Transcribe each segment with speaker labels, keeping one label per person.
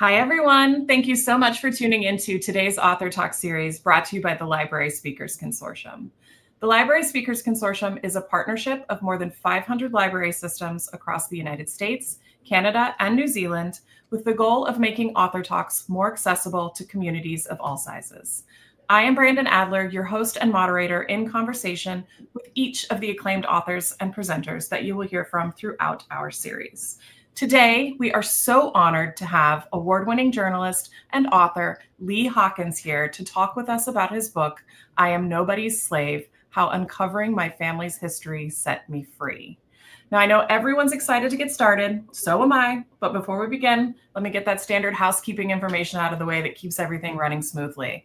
Speaker 1: Hi, everyone. Thank you so much for tuning into today's Author Talk series brought to you by the Library Speakers Consortium. The Library Speakers Consortium is a partnership of more than 500 library systems across the United States, Canada, and New Zealand, with the goal of making Author Talks more accessible to communities of all sizes. I am Brandon Adler, your host and moderator in conversation with each of the acclaimed authors and presenters that you will hear from throughout our series. Today, we are so honored to have award-winning journalist and author Lee Hawkins here to talk with us about his book, I Am Nobody's Slave: How Uncovering My Family's History Set Me Free. Now, I know everyone's excited to get started, so am I, but before we begin, let me get that standard housekeeping information out of the way that keeps everything running smoothly.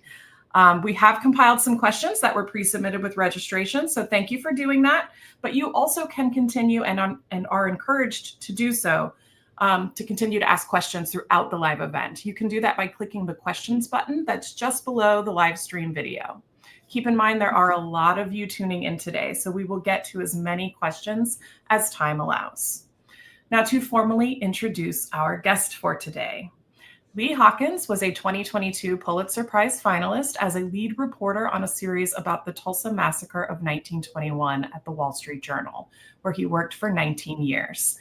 Speaker 1: We have compiled some questions that were pre-submitted with registration, so thank you for doing that. But you also can continue and are encouraged to do so, to continue to ask questions throughout the live event. You can do that by clicking the questions button that's just below the live stream video. Keep in mind there are a lot of you tuning in today, so we will get to as many questions as time allows. Now, to formally introduce our guest for today. Lee Hawkins was a 2022 Pulitzer Prize finalist as a lead reporter on a series about the Tulsa Massacre of 1921 at the Wall Street Journal, where he worked for 19 years.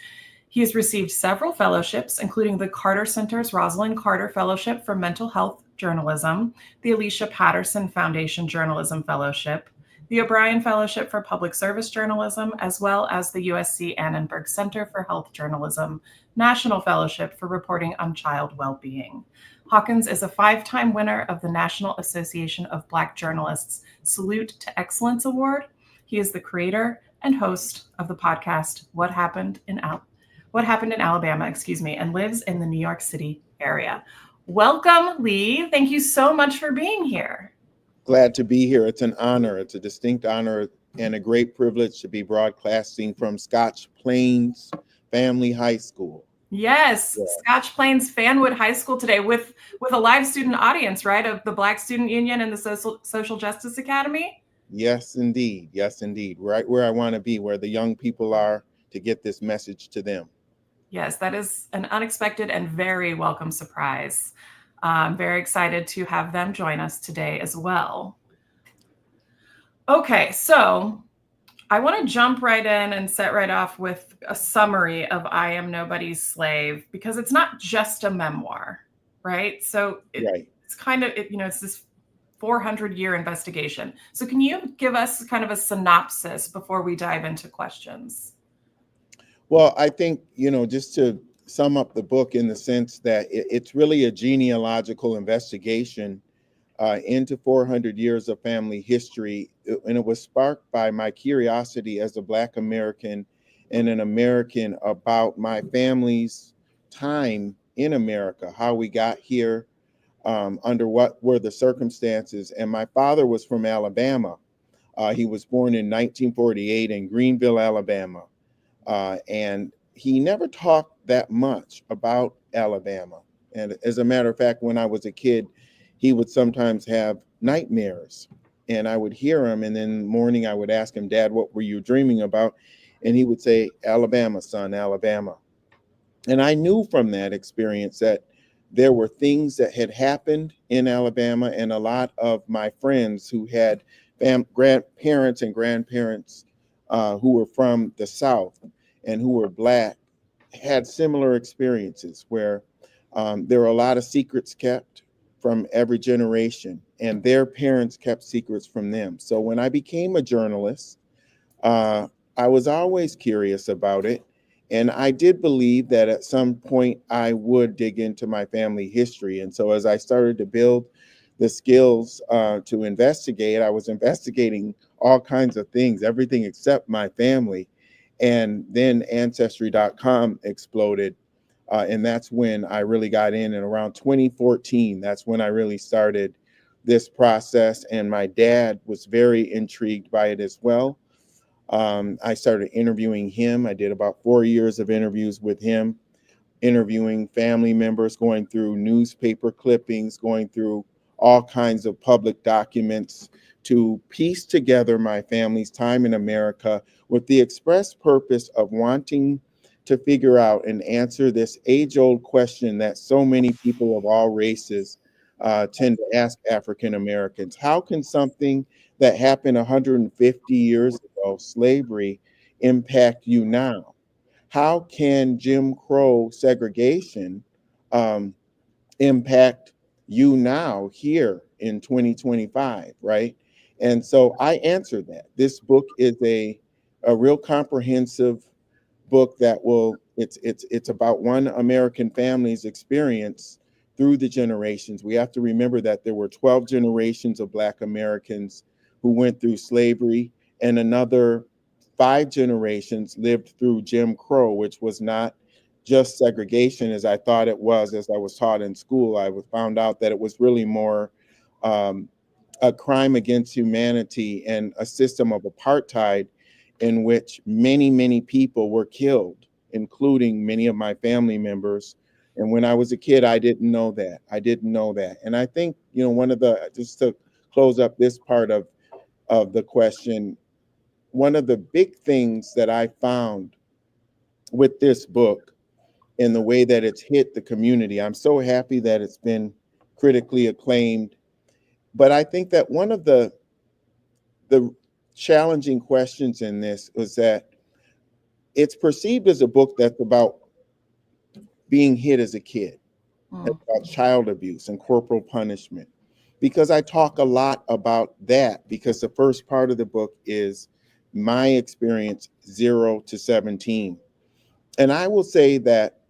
Speaker 1: He has received several fellowships, including the Carter Center's Rosalind Carter Fellowship for Mental Health Journalism, the Alicia Patterson Foundation Journalism Fellowship, the O'Brien Fellowship for Public Service Journalism, as well as the USC Annenberg Center for Health Journalism National Fellowship for Reporting on Child Well-Being. Hawkins is a 5-time winner of the National Association of Black Journalists Salute to Excellence Award. He is the creator and host of the podcast What Happened in Alabama, and lives in the New York City area. Welcome, Lee. Thank you so much for being here.
Speaker 2: Glad to be here. It's an honor. It's a distinct honor and a great privilege to be broadcasting from Scotch Plains Family High School.
Speaker 1: Yes, yeah. Scotch Plains Fanwood High School today with a live student audience, right, of the Black Student Union and the Social Justice Academy?
Speaker 2: Yes, indeed. Yes, indeed. Right where I want to be, where the young people are, to get this message to them.
Speaker 1: Yes, that is an unexpected and very welcome surprise. I'm very excited to have them join us today as well. Okay, so I want to jump right in and set right off with a summary of I Am Nobody's Slave, because it's not just a memoir, right? So it's kind of, it's this 400-year investigation. So can you give us kind of a synopsis before we dive into questions?
Speaker 2: Well, I think, just to sum up the book in the sense that it's really a genealogical investigation into 400 years of family history. And it was sparked by my curiosity as a Black American and an American about my family's time in America, how we got here, under what were the circumstances. And my father was from Alabama. He was born in 1948 in Greenville, Alabama. And he never talked that much about Alabama. And as a matter of fact, when I was a kid, he would sometimes have nightmares, and I would hear him. And then in the morning I would ask him, Dad, what were you dreaming about? And he would say, Alabama, son, Alabama. And I knew from that experience that there were things that had happened in Alabama, and a lot of my friends who had grandparents and grandparents who were from the South and who were Black had similar experiences where there were a lot of secrets kept from every generation, and their parents kept secrets from them. So when I became a journalist, I was always curious about it. And I did believe that at some point I would dig into my family history. And so as I started to build the skills to investigate, I was investigating all kinds of things, everything except my family. And then Ancestry.com exploded. And that's when I really got in. And around 2014, that's when I really started this process. And my dad was very intrigued by it as well. I started interviewing him. I did about 4 years of interviews with him, interviewing family members, going through newspaper clippings, going through all kinds of public documents to piece together my family's time in America with the express purpose of wanting to figure out and answer this age-old question that so many people of all races tend to ask African Americans. How can something that happened 150 years ago, slavery, impact you now? How can Jim Crow segregation um, impact you now here in 2025, right? And so I answered that. This book is a real comprehensive book that will it's about one American family's experience through the generations. We have to remember that there were 12 generations of Black Americans who went through slavery, and another 5 generations lived through Jim Crow, which was not just segregation as I thought it was as I was taught in school. I found out that it was really more um, a crime against humanity and a system of apartheid in which many, many people were killed, including many of my family members. And when I was a kid, I didn't know that. I didn't know that. And I think, one of the, just to close up this part of the question, one of the big things that I found with this book and the way that it's hit the community, I'm so happy that it's been critically acclaimed. But I think that one of the challenging questions in this was that it's perceived as a book that's about being hit as a kid, about child abuse and corporal punishment. Because I talk a lot about that, because the first part of the book is my experience 0 to 17. And I will say that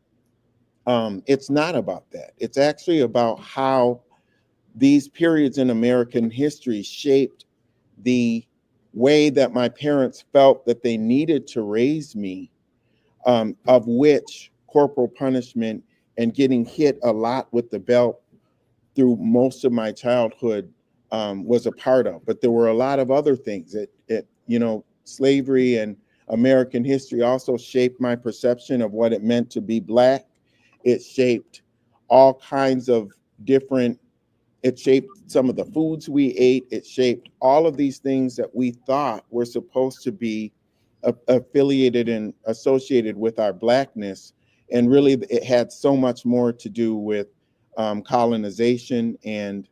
Speaker 2: it's not about that. It's actually about how these periods in American history shaped the way that my parents felt that they needed to raise me, of which corporal punishment and getting hit a lot with the belt through most of my childhood was a part of. But there were a lot of other things. Slavery and American history also shaped my perception of what it meant to be Black. It shaped all kinds of different It shaped some of the foods we ate. It shaped all of these things that we thought were supposed to be affiliated and associated with our Blackness. And really, it had so much more to do with colonization and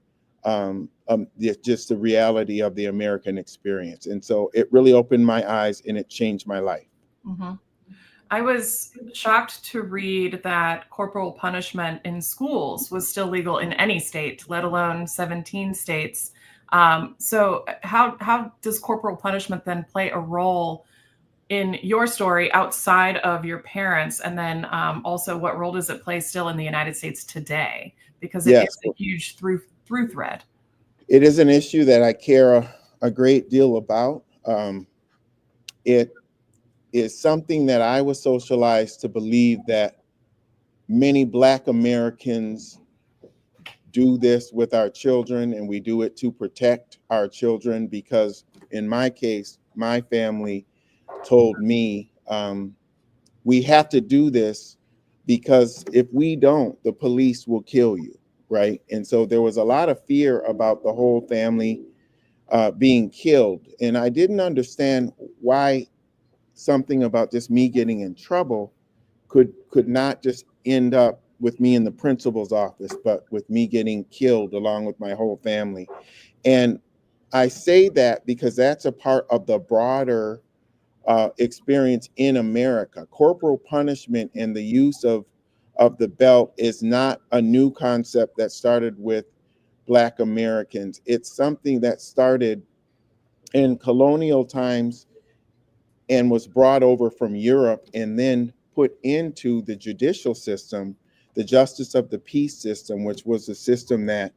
Speaker 2: just the reality of the American experience. And so it really opened my eyes and it changed my life.
Speaker 1: Mm-hmm. I was shocked to read that corporal punishment in schools was still legal in any state, let alone 17 states. So how does corporal punishment then play a role in your story outside of your parents? And then also, what role does it play still in the United States today? Because it
Speaker 2: Yes,
Speaker 1: is a huge through thread.
Speaker 2: it is an issue that I care a great deal about. It is something that I was socialized to believe that many Black Americans do this with our children, and we do it to protect our children because, in my case, my family told me we have to do this because if we don't, the police will kill you, right? And so there was a lot of fear about the whole family being killed, and I didn't understand why something about just me getting in trouble could not just end up with me in the principal's office, but with me getting killed along with my whole family. And I say that because that's a part of the broader experience in America. Corporal punishment and the use of the belt is not a new concept that started with Black Americans. It's something that started in colonial times and was brought over from Europe and then put into the judicial system, the justice of the peace system, which was a system that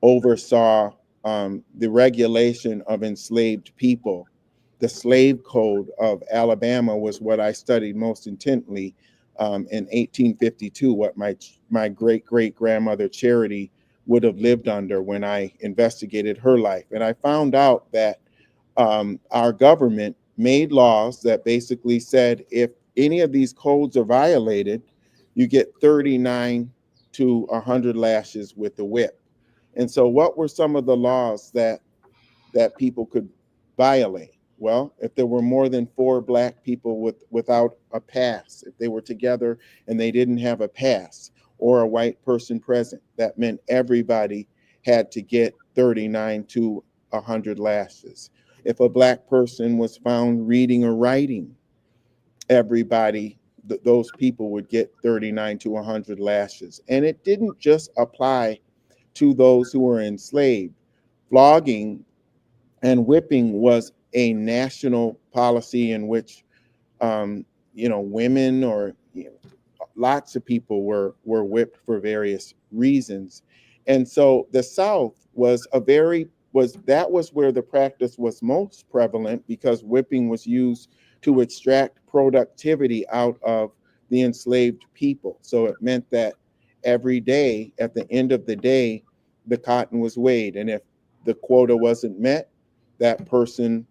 Speaker 2: oversaw the regulation of enslaved people. The slave code of Alabama was what I studied most intently in 1852, what my great great grandmother Charity would have lived under when I investigated her life. And I found out that our government made laws that basically said if any of these codes are violated, you get 39 to 100 lashes with the whip. And so what were some of the laws that people could violate? Well, if there were more than 4 Black people without a pass, if they were together and they didn't have a pass, or a white person present, that meant everybody had to get 39 to 100 lashes. If a Black person was found reading or writing, everybody, those people would get 39 to 100 lashes. And it didn't just apply to those who were enslaved. Flogging and whipping was a national policy in which, women or lots of people were whipped for various reasons. And so the South was that was where the practice was most prevalent, because whipping was used to extract productivity out of the enslaved people. So it meant that every day, at the end of the day, the cotton was weighed, and if the quota wasn't met, that person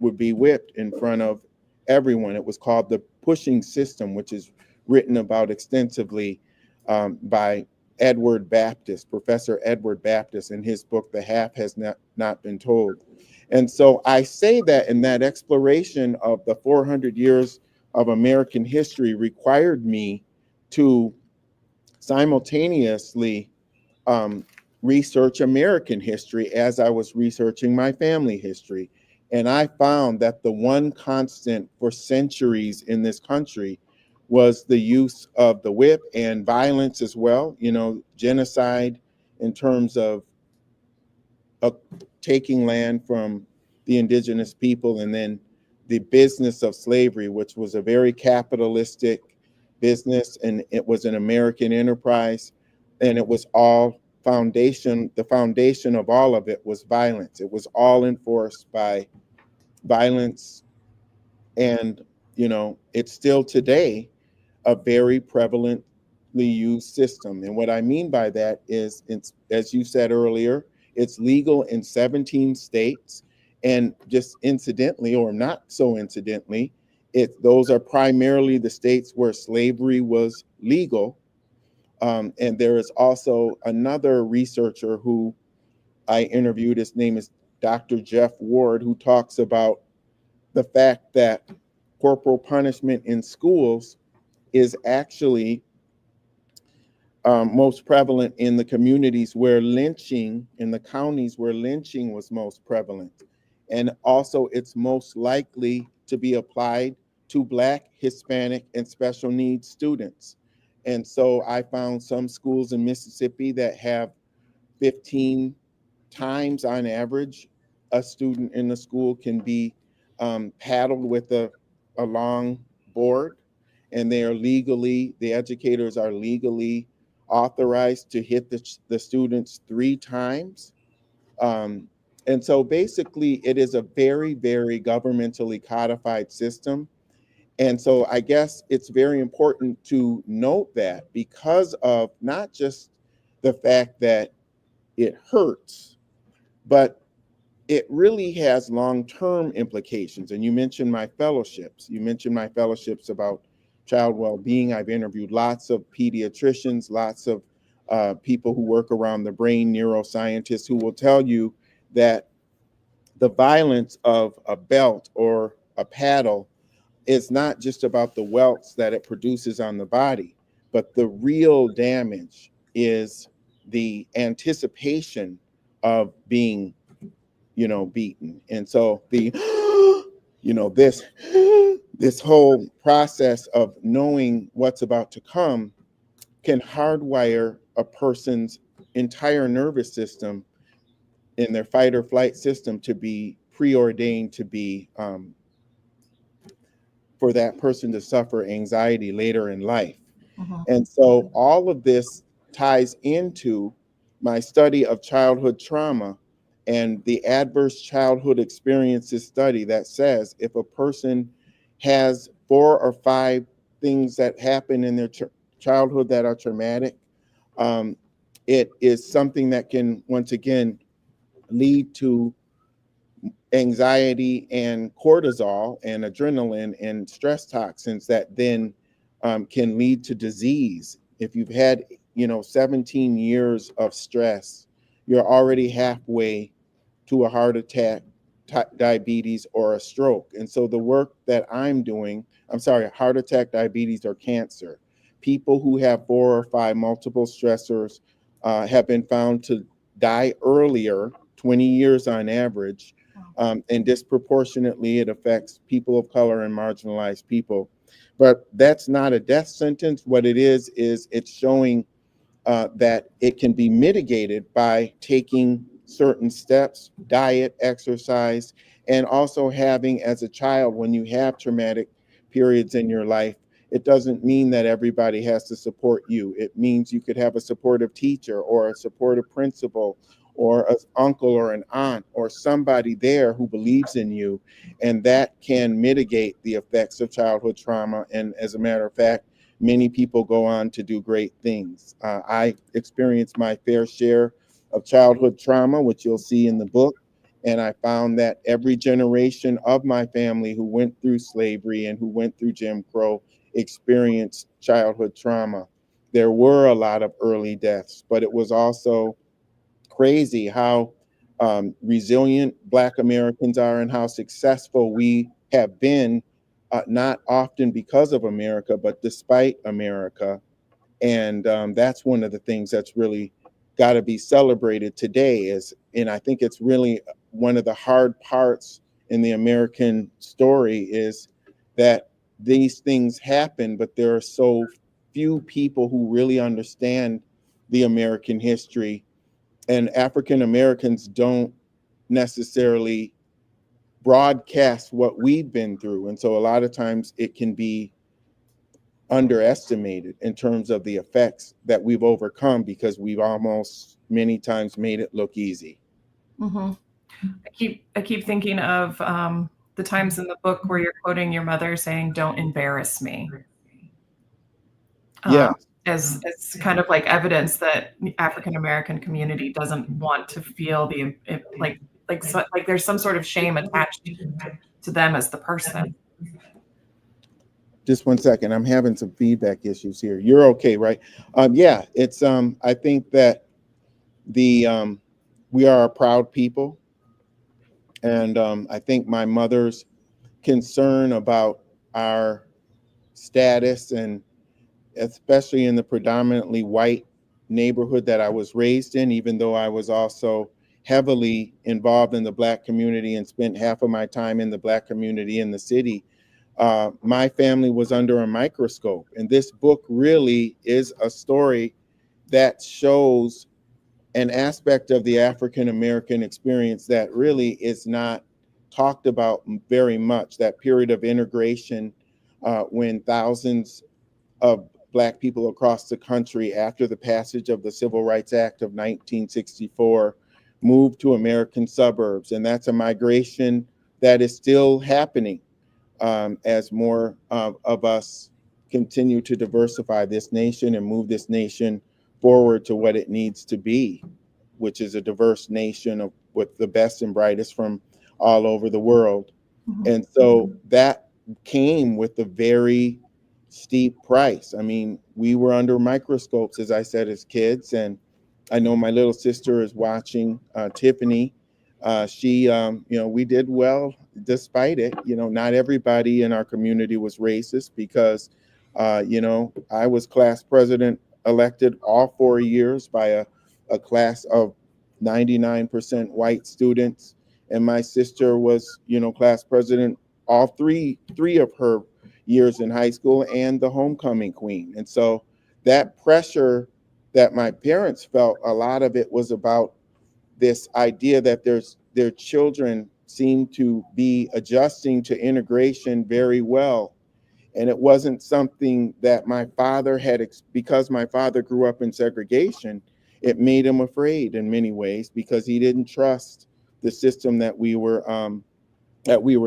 Speaker 2: would be whipped in front of everyone. It was called the pushing system, which is written about extensively by Professor Edward Baptist, in his book, The Half Has Not Been Told. And so I say that in that exploration of the 400 years of American history required me to simultaneously research American history as I was researching my family history. And I found that the one constant for centuries in this country was the use of the whip, and violence as well, genocide in terms of taking land from the indigenous people, and then the business of slavery, which was a very capitalistic business, and it was an American enterprise, and it was all the foundation of all of it was violence. It was all enforced by violence, and it's still today a very prevalently used system. And what I mean by that is, it's, as you said earlier, it's legal in 17 states. And just incidentally, or not so incidentally, those are primarily the states where slavery was legal. And there is also another researcher who I interviewed. His name is Dr. Jeff Ward, who talks about the fact that corporal punishment in schools is actually most prevalent in the communities where lynching, in the counties where lynching was most prevalent. And also, it's most likely to be applied to Black, Hispanic, and special needs students. And so I found some schools in Mississippi that have 15 times on average a student in the school can be paddled with a long board, and the educators are legally authorized to hit the students 3 times. And so basically it is a very, very governmentally codified system. And so I guess it's very important to note that, because of not just the fact that it hurts, but it really has long-term implications. And you mentioned my fellowships. You mentioned my fellowships about child well-being. I've interviewed lots of pediatricians, lots of people who work around the brain, neuroscientists, who will tell you that the violence of a belt or a paddle is not just about the welts that it produces on the body, but the real damage is the anticipation of being beaten. And so this whole process of knowing what's about to come can hardwire a person's entire nervous system in their fight or flight system to be preordained to be for that person to suffer anxiety later in life.
Speaker 1: Mhm.
Speaker 2: And so all of this ties into my study of childhood trauma and the adverse childhood experiences study that says if a person has 4 or 5 things that happen in their childhood that are traumatic, it is something that can, once again, lead to anxiety and cortisol and adrenaline and stress toxins that then can lead to disease. If you've had 17 years of stress, you're already halfway to a heart attack, diabetes or a stroke. And so the work that I'm doing, heart attack, diabetes, or cancer, people who have 4 or 5 multiple stressors have been found to die earlier, 20 years on average, and disproportionately it affects people of color and marginalized people. But that's not a death sentence. What it is it's showing that it can be mitigated by taking certain steps, diet, exercise, and also having, as a child, when you have traumatic periods in your life, it doesn't mean that everybody has to support you. It means you could have a supportive teacher or a supportive principal or an uncle or an aunt or somebody there who believes in you, and that can mitigate the effects of childhood trauma. And as a matter of fact, many people go on to do great things. I experienced my fair share of childhood trauma, which you'll see in the book. And I found that every generation of my family who went through slavery and who went through Jim Crow experienced childhood trauma. There were a lot of early deaths, but it was also crazy how resilient Black Americans are and how successful we have been, not often because of America, but despite America. And that's one of the things that's really got to be celebrated today and I think it's really one of the hard parts in the American story is that these things happen, but there are so few people who really understand the American history, and African Americans don't necessarily broadcast what we've been through. And so a lot of times it can be underestimated in terms of the effects that we've overcome because we've almost many times made it look easy.
Speaker 1: Mm-hmm. I keep thinking of the times in the book where you're quoting your mother saying, "Don't embarrass me,"
Speaker 2: Yeah.
Speaker 1: as kind of like evidence that the African American community doesn't want to feel like there's some sort of shame attached to them as the person.
Speaker 2: Just one second. I'm having some feedback issues here. You're okay, right? Yeah, it's I think that the we are a proud people. And I think my mother's concern about our status, and especially in the predominantly white neighborhood that I was raised in, even though I was also heavily involved in the Black community and spent half of my time in the Black community in the city, my family was under a microscope. And this book really is a story that shows an aspect of the African American experience that really is not talked about very much. That period of integration, when thousands of Black people across the country, after the passage of the Civil Rights Act of 1964, moved to American suburbs. And that's a migration that is still happening as more of us continue to diversify this nation and move this nation forward to what it needs to be, which is a diverse nation with the best and brightest from all over the world.
Speaker 1: Mm-hmm.
Speaker 2: And so that came with a very steep price. I mean, we were under microscopes, as I said, as kids. And I know my little sister is watching, Tiffany. She, we did well despite it. Not everybody in our community was racist because, I was class president elected all 4 years by a class of 99% white students. And my sister was, class president all three of her years in high school and the homecoming queen. And so that pressure that my parents felt, a lot of it was about this idea that their children seem to be adjusting to integration very well. And it wasn't something that my father had, because my father grew up in segregation, it made him afraid in many ways because he didn't trust the system that we were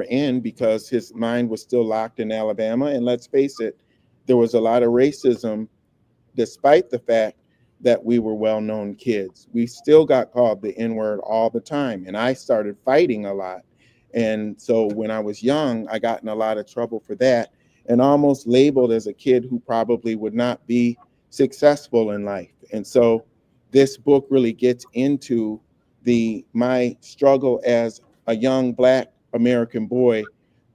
Speaker 2: in, because his mind was still locked in Alabama. And let's face it, there was a lot of racism, despite the fact that we were well-known kids. We still got called the N-word all the time. And I started fighting a lot. And so when I was young, I got in a lot of trouble for that and almost labeled as a kid who probably would not be successful in life. And so this book really gets into my struggle as a young Black American boy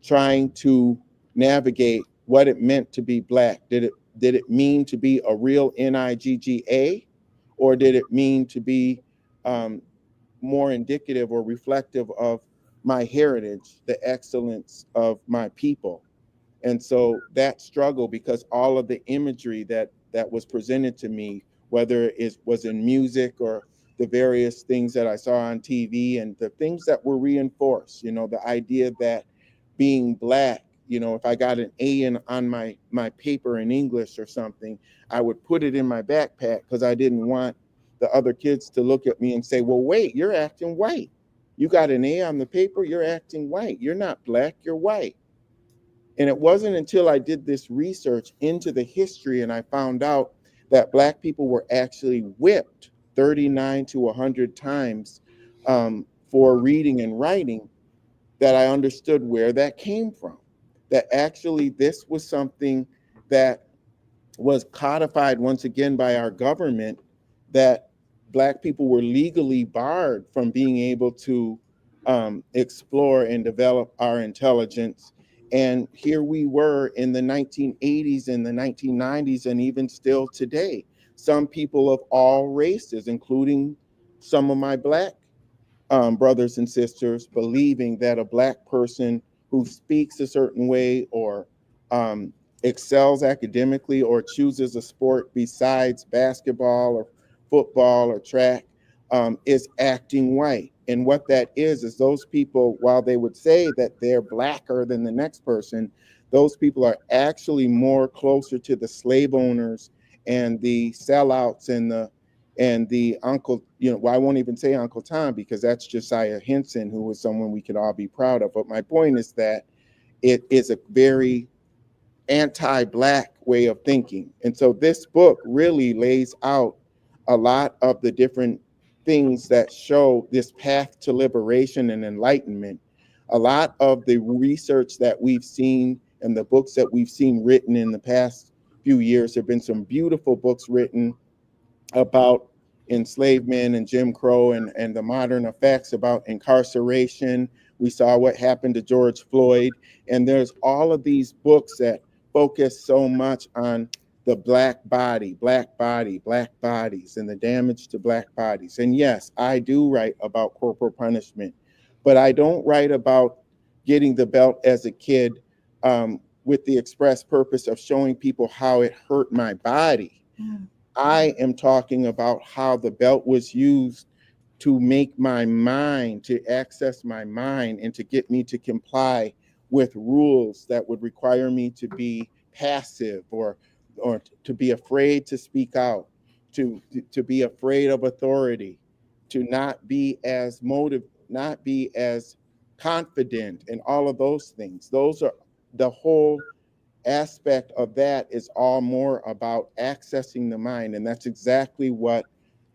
Speaker 2: trying to navigate what it meant to be Black. Did it mean to be a real NIGGA, or did it mean to be more indicative or reflective of my heritage, the excellence of my people? And so that struggle, because all of the imagery that was presented to me, whether it was in music or the various things that I saw on TV and the things that were reinforced, the idea that being Black, if I got an A on my paper in English or something, I would put it in my backpack because I didn't want the other kids to look at me and say, well, wait, you're acting white. You got an A on the paper, you're acting white. You're not Black, you're white. And it wasn't until I did this research into the history and I found out that Black people were actually whipped 39 to 100 times for reading and writing that I understood where that came from. That actually this was something that was codified once again by our government, that Black people were legally barred from being able to explore and develop our intelligence. And here we were in the 1980s and the 1990s, and even still today, some people of all races, including some of my Black brothers and sisters, believing that a Black person who speaks a certain way or excels academically or chooses a sport besides basketball or football or track is acting white. And what that is those people, while they would say that they're Blacker than the next person, those people are actually more closer to the slave owners and the sellouts and the uncle, well, I won't even say Uncle Tom because that's Josiah Henson, who was someone we could all be proud of. But my point is that it is a very anti-Black way of thinking. And so this book really lays out a lot of the different things that show this path to liberation and enlightenment. A lot of the research that we've seen and the books that we've seen written in the past few years, there have been some beautiful books written about enslavement and Jim Crow and the modern effects about incarceration. We saw what happened to George Floyd. And there's all of these books that focus so much on the Black bodies, and the damage to Black bodies. And yes, I do write about corporal punishment, but I don't write about getting the belt as a kid with the express purpose of showing people how it hurt my body. I am talking about how the belt was used to make my mind, to access my mind, and to get me to comply with rules that would require me to be passive or to be afraid to speak out, to be afraid of authority, to not be as not be as confident, and all of those things. Those are the whole aspect of that is all more about accessing the mind. And that's exactly what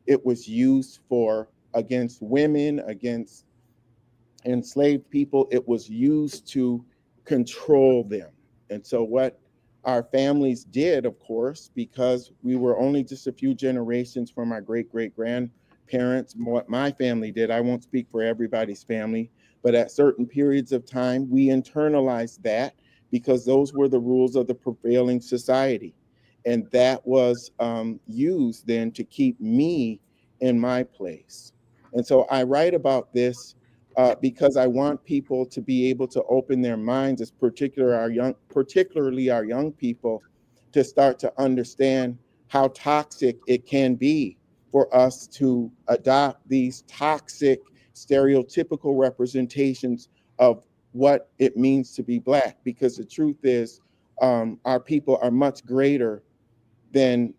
Speaker 2: it was used for against women, against enslaved people. It was used to control them. And so what our families did, of course, because we were only just a few generations from our great-great-grandparents, what my family did, I won't speak for everybody's family, but at certain periods of time, we internalized that because those were the rules of the prevailing society. And that was used then to keep me in my place. And so I write about this because I want people to be able to open their minds, particularly our young people, to start to understand how toxic it can be for us to adopt these toxic, stereotypical representations of what it means to be Black. Because the truth is, our people are much greater than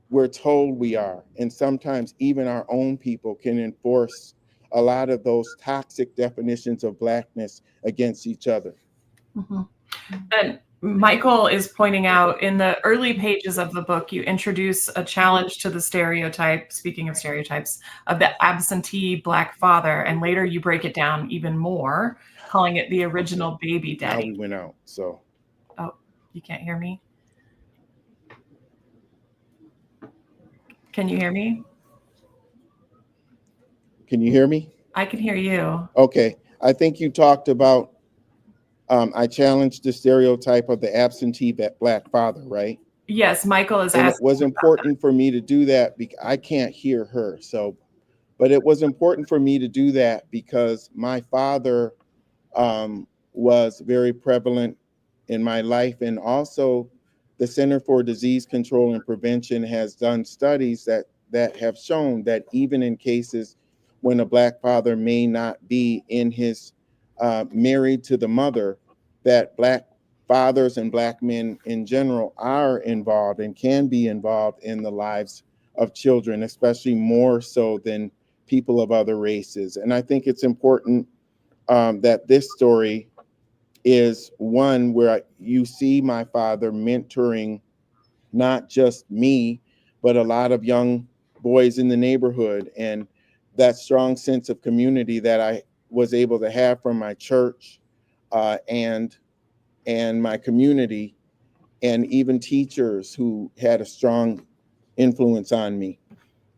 Speaker 2: we're told we are. And sometimes even our own people can enforce a lot of those toxic definitions of Blackness against each other.
Speaker 1: Mm-hmm. And Michael is pointing out in the early pages of the book, you introduce a challenge to the stereotype, speaking of stereotypes, of the absentee Black father. And later you break it down even more, calling it the original baby daddy.
Speaker 2: Now we went out, so.
Speaker 1: Oh, you can't hear me? Can you hear me?
Speaker 2: Can you hear me?
Speaker 1: I can hear you.
Speaker 2: Okay. I think you talked about, I challenged the stereotype of the absentee black father, right?
Speaker 1: Yes, Michael is
Speaker 2: And it
Speaker 1: asking.
Speaker 2: was important for me to do that because I can't hear her. So, but it was important for me to do that because my father was very prevalent in my life. And also the Center for Disease Control and Prevention has done studies that have shown that even in cases when a black father may not be in his married to the mother, that black fathers and black men in general are involved and can be involved in the lives of children, especially more so than people of other races. And I think it's important that this story is one where you see my father mentoring not just me, but a lot of young boys in the neighborhood, and that strong sense of community that I was able to have from my church and my community, and even teachers who had a strong influence on me.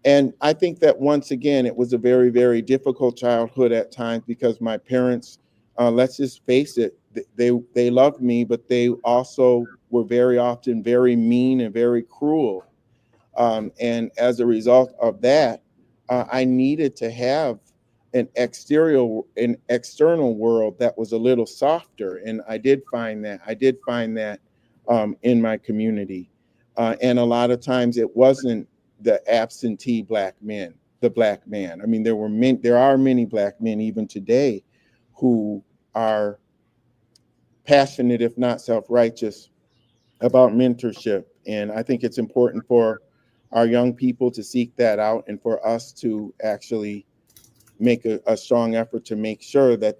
Speaker 2: And I think that once again, it was a very, very difficult childhood at times because my parents, let's just face it, they loved me, but they also were very often very mean and very cruel. And as a result of that, I needed to have an external world that was a little softer. And I did find that. I did find that in my community. And a lot of times it wasn't the absentee black men, the black man. I mean, there are many black men even today who are passionate, if not self-righteous, about mentorship. And I think it's important for our young people to seek that out and for us to actually make a strong effort to make sure that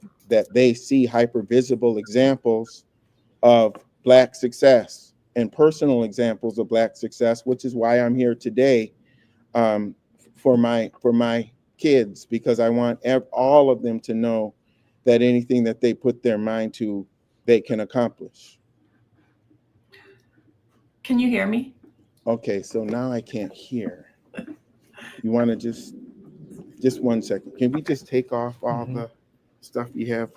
Speaker 2: they see hyper visible examples of black success and personal examples of black success, which is why I'm here today um, for my kids, because I want all of them to know that anything that they put their mind to, they can accomplish.
Speaker 1: Can you hear me?
Speaker 2: Okay, so now I can't hear. You want to just 1 second. Can we just take off all the stuff you have?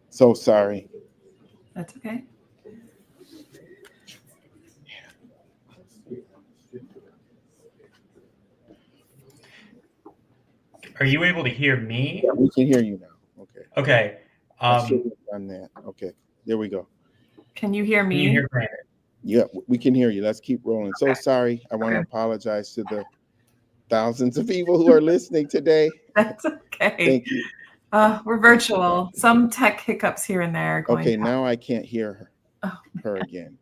Speaker 2: So sorry.
Speaker 1: That's okay.
Speaker 3: Are you able to hear me?
Speaker 2: Yeah, we can hear you now. Okay.
Speaker 3: Okay.
Speaker 2: I should have done that. Okay. There we go.
Speaker 1: Can you hear me?
Speaker 3: Can you hear Brandon?
Speaker 2: Yeah, we can hear you. Let's keep rolling. So
Speaker 1: Okay.
Speaker 2: sorry. I want to
Speaker 1: Okay.
Speaker 2: apologize to the thousands of people who are listening today.
Speaker 1: That's okay.
Speaker 2: Thank you.
Speaker 1: We're virtual. Some tech hiccups here and there.
Speaker 2: Okay, now I can't hear her
Speaker 1: Oh.
Speaker 2: again.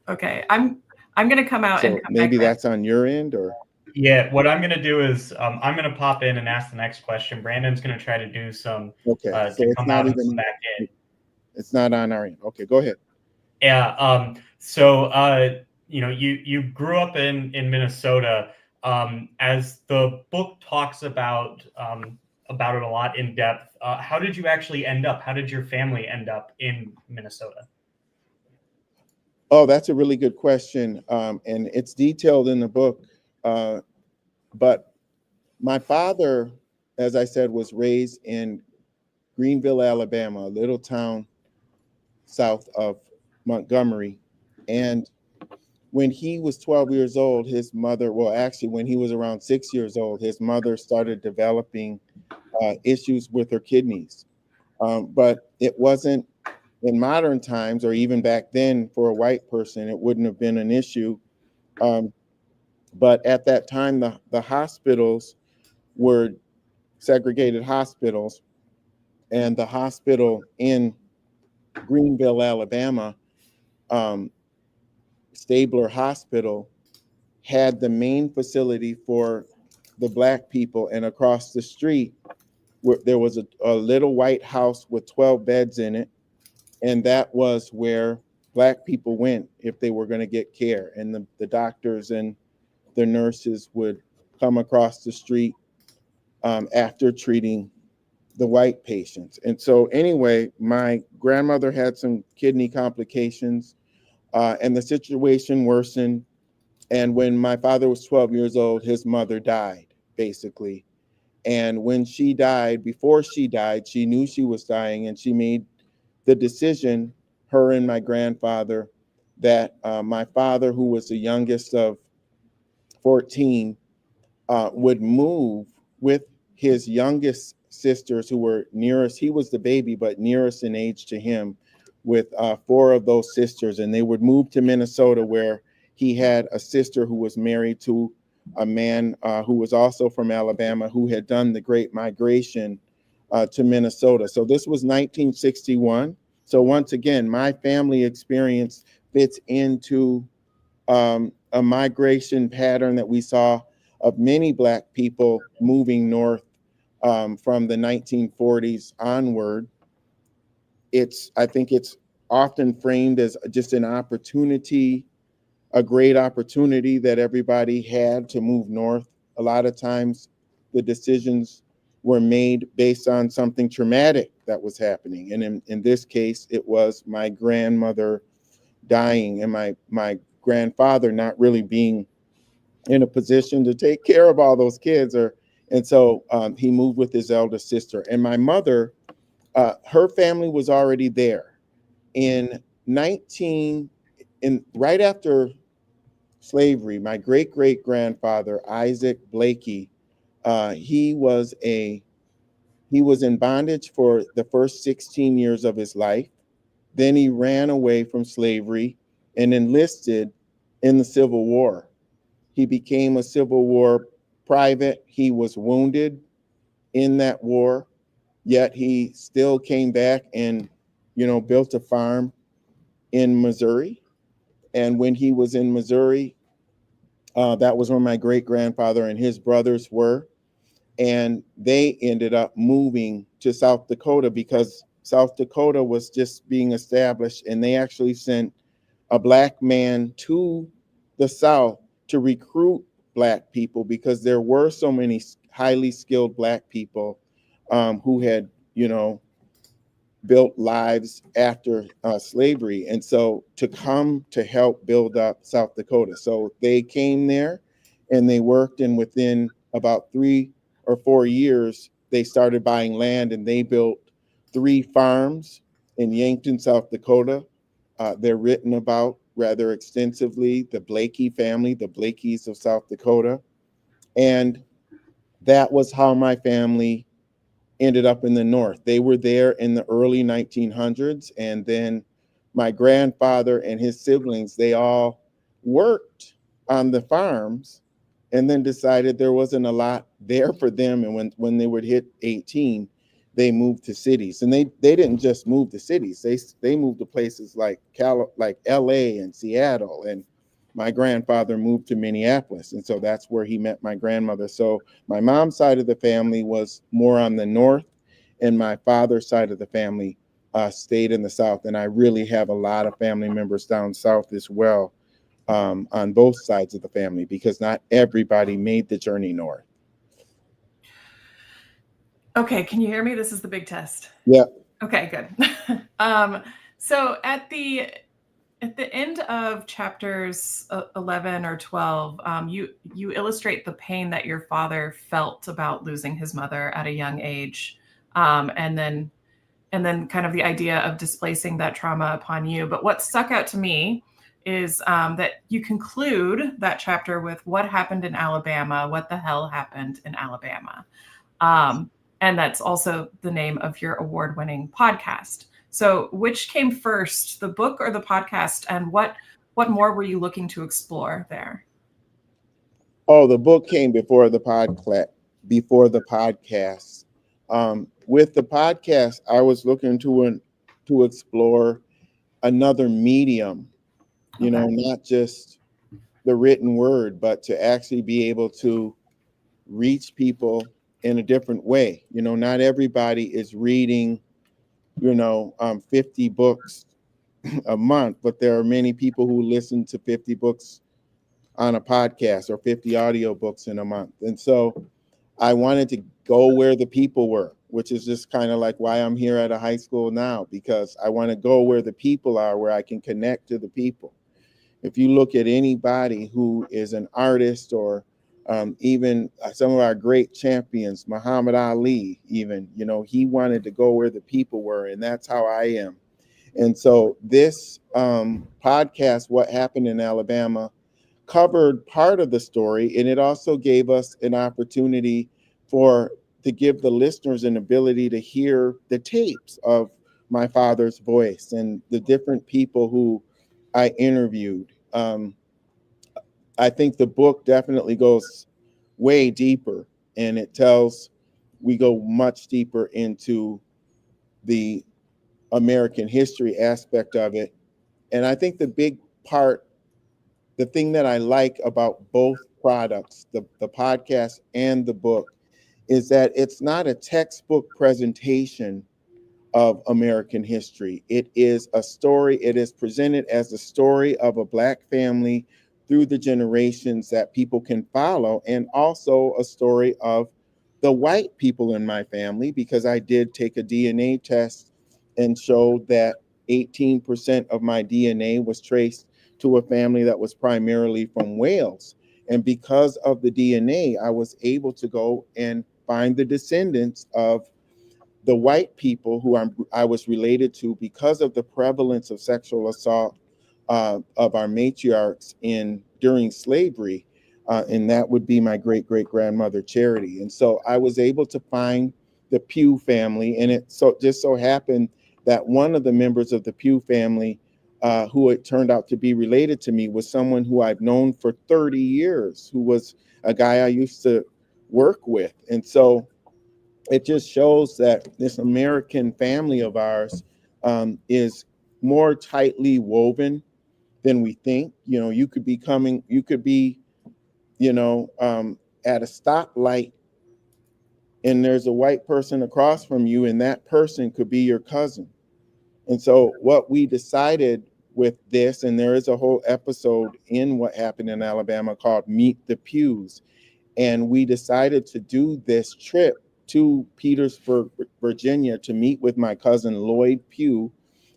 Speaker 1: Okay, I'm going to come out
Speaker 2: So
Speaker 1: and come
Speaker 2: maybe
Speaker 1: back
Speaker 2: that's on your end, or
Speaker 3: Yeah, what I'm going to do is I'm going to pop in and ask the next question. Brandon's going to try to do some
Speaker 2: okay.
Speaker 3: to
Speaker 2: So it's
Speaker 3: come
Speaker 2: not
Speaker 3: out and
Speaker 2: even
Speaker 3: come back in.
Speaker 2: It's not on our end. Okay, go ahead.
Speaker 3: Yeah. So you grew up in Minnesota. As the book talks about it a lot in depth. How did you actually end up? How did your family end up in Minnesota?
Speaker 2: Oh, that's a really good question, and it's detailed in the book. But my father, as I said, was raised in Greenville, Alabama, a little town south of Montgomery. And when he was 12 years old, his mother, well, actually, when he was around 6 years old, his mother started developing issues with her kidneys. But it wasn't in modern times, or even back then for a white person, it wouldn't have been an issue. But at that time, the hospitals were segregated hospitals, and the hospital in Greenville, Alabama, Stabler Hospital, had the main facility for the black people, and across the street there was a little white house with 12 beds in it, and that was where black people went if they were going to get care. And the doctors and the nurses would come across the street after treating the white patients. And so anyway, my grandmother had some kidney complications, and the situation worsened. And when my father was 12 years old, his mother died, basically. And when she died, before she died, she knew she was dying, and she made the decision, her and my grandfather, that my father, who was the youngest of 14, would move with his youngest sisters who were nearest. He was the baby, but nearest in age to him, with four of those sisters. And they would move to Minnesota, where he had a sister who was married to a man who was also from Alabama, who had done the Great Migration to Minnesota. So this was 1961. So once again, my family experience fits into a migration pattern that we saw of many Black people moving north from the 1940s onward. I think it's often framed as just an opportunity, a great opportunity that everybody had to move north. A lot of times the decisions were made based on something traumatic that was happening. And in this case, it was my grandmother dying and my grandfather not really being in a position to take care of all those kids. And so he moved with his eldest sister. And my mother, her family was already there. Right after slavery, my great grandfather, Isaac Blakey, he was in bondage for the first 16 years of his life. Then he ran away from slavery and enlisted in the Civil War. He became a Civil War private. He was wounded in that war, yet he still came back and, built a farm in Missouri. And when he was in Missouri, that was where my great grandfather and his brothers were. And they ended up moving to South Dakota because South Dakota was just being established, and they actually sent a Black man to the South to recruit Black people because there were so many highly skilled Black people who had, built lives after slavery. And so to come to help build up South Dakota. So they came there and they worked, and within about 3 or 4 years, they started buying land, and they built 3 farms in Yankton, South Dakota. They're written about rather extensively, the Blakey family, the Blakeys of South Dakota. And that was how my family ended up in the North. They were there in the early 1900s. And then my grandfather and his siblings, they all worked on the farms and then decided there wasn't a lot there for them. And when they would hit 18, they moved to cities. And they didn't just move to cities. They moved to places like LA and Seattle. And my grandfather moved to Minneapolis. And so that's where he met my grandmother. So my mom's side of the family was more on the north, and my father's side of the family stayed in the South. And I really have a lot of family members down South as well, on both sides of the family, because not everybody made the journey north.
Speaker 1: Okay, can you hear me? This is the big test.
Speaker 2: Yeah.
Speaker 1: Okay, good. So at the end of chapters 11 or 12, you illustrate the pain that your father felt about losing his mother at a young age, and then kind of the idea of displacing that trauma upon you. But what stuck out to me is that you conclude that chapter with what happened in Alabama, what the hell happened in Alabama. And that's also the name of your award-winning podcast. So which came first, the book or the podcast? And what more were you looking to explore there?
Speaker 2: Oh, the book came before the podcast. With the podcast, I was looking to explore another medium, not just the written word, but to actually be able to reach people in a different way. Not everybody is reading, 50 books a month, but there are many people who listen to 50 books on a podcast or 50 audiobooks in a month. And so I wanted to go where the people were. which is just kind of like why I'm here at a high school now, because I want to go where the people are, where I can connect to the people. If you look at anybody who is an artist, or even some of our great champions, Muhammad Ali, even, he wanted to go where the people were, and that's how I am. And so this podcast, What Happened in Alabama, covered part of the story, and it also gave us an opportunity to give the listeners an ability to hear the tapes of my father's voice and the different people who I interviewed. I think the book definitely goes way deeper, and we go much deeper into the American history aspect of it. And I think the thing that I like about both products, the podcast and the book, is that it's not a textbook presentation of American history. It is a story. It is presented as a story of a Black family through the generations that people can follow, and also a story of the white people in my family, because I did take a DNA test and showed that 18% of my DNA was traced to a family that was primarily from Wales. And because of the DNA, I was able to go and find the descendants of the white people who I was related to, because of the prevalence of sexual assault of our matriarchs during slavery, and that would be my great great grandmother Charity. And so I was able to find the Pugh family, and it just so happened that one of the members of the Pugh family, who it turned out to be related to me, was someone who I've known for 30 years, who was a guy I used to work with. And so it just shows that this American family of ours is more tightly woven than we think. You could be at a stoplight, and there's a white person across from you, and that person could be your cousin. And so what we decided with this, and there is a whole episode in What Happened in Alabama called Meet the Pews, and we decided to do this trip to Petersburg, Virginia, to meet with my cousin Lloyd Pugh,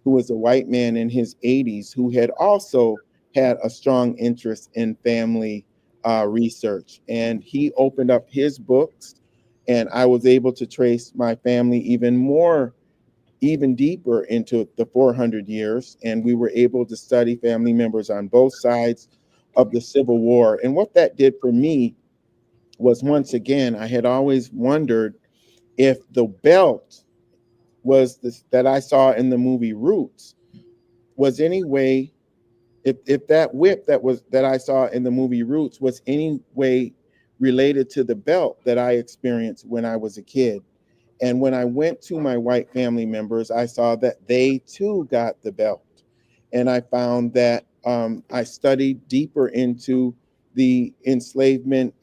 Speaker 2: who was a white man in his 80s who had also had a strong interest in family research. And he opened up his books, and I was able to trace my family even deeper into the 400 years. And we were able to study family members on both sides of the Civil War. And what that did for me was, once again, I had always wondered if the belt was that I saw in the movie Roots was any way, if that whip that I saw in the movie Roots was any way related to the belt that I experienced when I was a kid. And when I went to my white family members, I saw that they too got the belt. And I found that I studied deeper into the enslavement,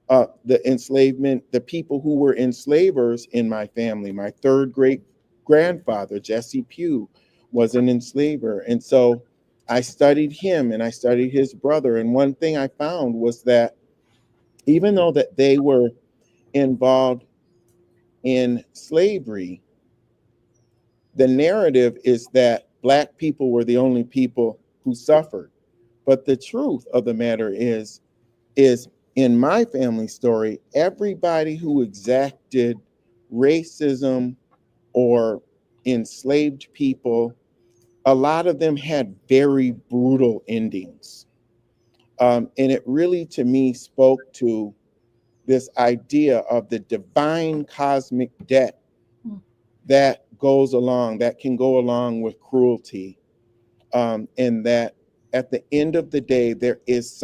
Speaker 2: the people who were enslavers in my family. My third great grandfather, Jesse Pugh, was an enslaver. And so I studied him, and I studied his brother. And one thing I found was that even though that they were involved in slavery, the narrative is that Black people were the only people who suffered. But the truth of the matter is in my family story, everybody who exacted racism or enslaved people, a lot of them had very brutal endings. And it really, to me, spoke to this idea of the divine cosmic debt that can go along with cruelty. And that at the end of the day, there is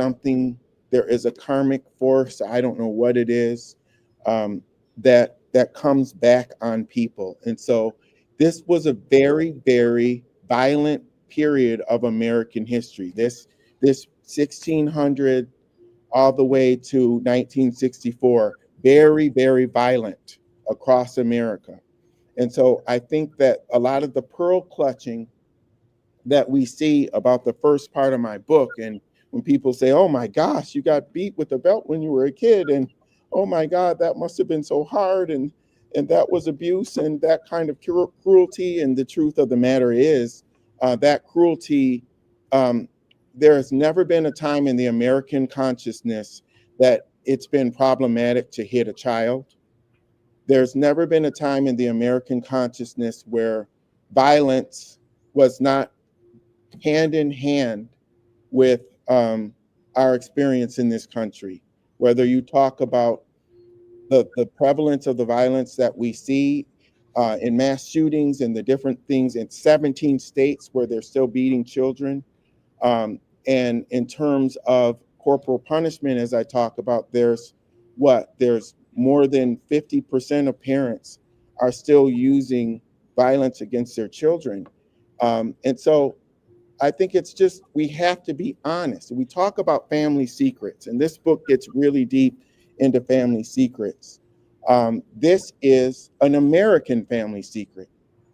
Speaker 2: a karmic force, I don't know what it is, that comes back on people. And so this was a very, very violent period of American history. This 1600 all the way to 1964, very, very violent across America. And so I think that a lot of the pearl clutching that we see about the first part of my book, and when people say, oh my gosh, you got beat with a belt when you were a kid, and oh my God, that must have been so hard, and And that was abuse and that kind of cruelty. And the truth of the matter is that cruelty, there has never been a time in the American consciousness that it's been problematic to hit a child. There's never been a time in the American consciousness where violence was not hand in hand with our experience in this country. Whether you talk about the prevalence of the violence that we see in mass shootings and the different things in 17 states where they're still beating children. And in terms of corporal punishment, as I talk about, there's more than 50% of parents are still using violence against their children. And so I think it's just, we have to be honest. We talk about family secrets, and this book gets really deep into family secrets. This is an American family secret.